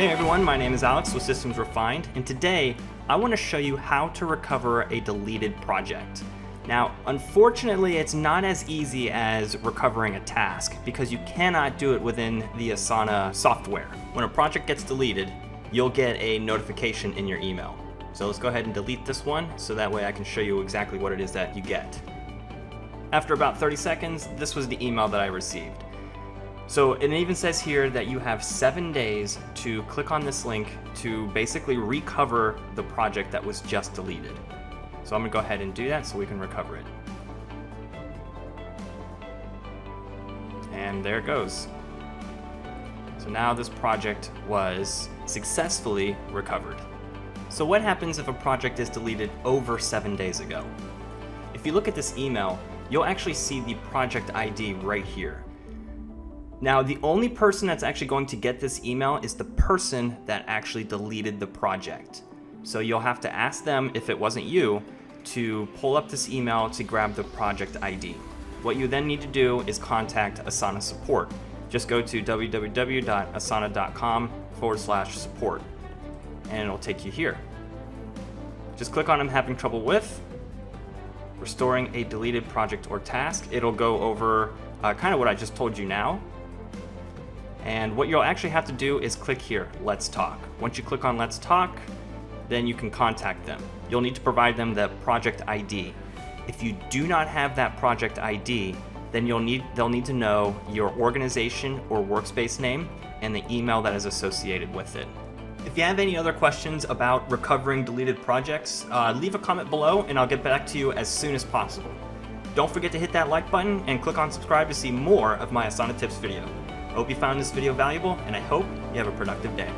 Hey everyone, my name is Alex with Systems Refined, and today I want to show you how to recover a deleted project. Now, unfortunately, it's not as easy as recovering a task because you cannot do it within the Asana software. When a project gets deleted, you'll get a notification in your email. So let's go ahead and delete this one so that way I can show you exactly what it is that you get. After about 30 seconds, this was the email that I received. So it even says here that you have 7 days to click on this link to basically recover the project that was just deleted. So I'm gonna go ahead and do that so we can recover it. And there it goes. So now this project was successfully recovered. So what happens if a project is deleted over 7 days ago? If you look at this email, you'll actually see the project ID right here. Now, the only person that's actually going to get this email is the person that actually deleted the project. So you'll have to ask them, if it wasn't you, to pull up this email to grab the project ID. What you then need to do is contact Asana support. Just go to www.asana.com/support and it'll take you here. Just click on I'm having trouble with restoring a deleted project or task. It'll go over kind of what I just told you now. And what you'll actually have to do is click here, Let's Talk. Once you click on Let's Talk, then you can contact them. You'll need to provide them the project ID. If you do not have that project ID, then they'll need to know your organization or workspace name and the email that is associated with it. If you have any other questions about recovering deleted projects, leave a comment below and I'll get back to you as soon as possible. Don't forget to hit that like button and click on subscribe to see more of my Asana Tips video. I hope you found this video valuable, and I hope you have a productive day.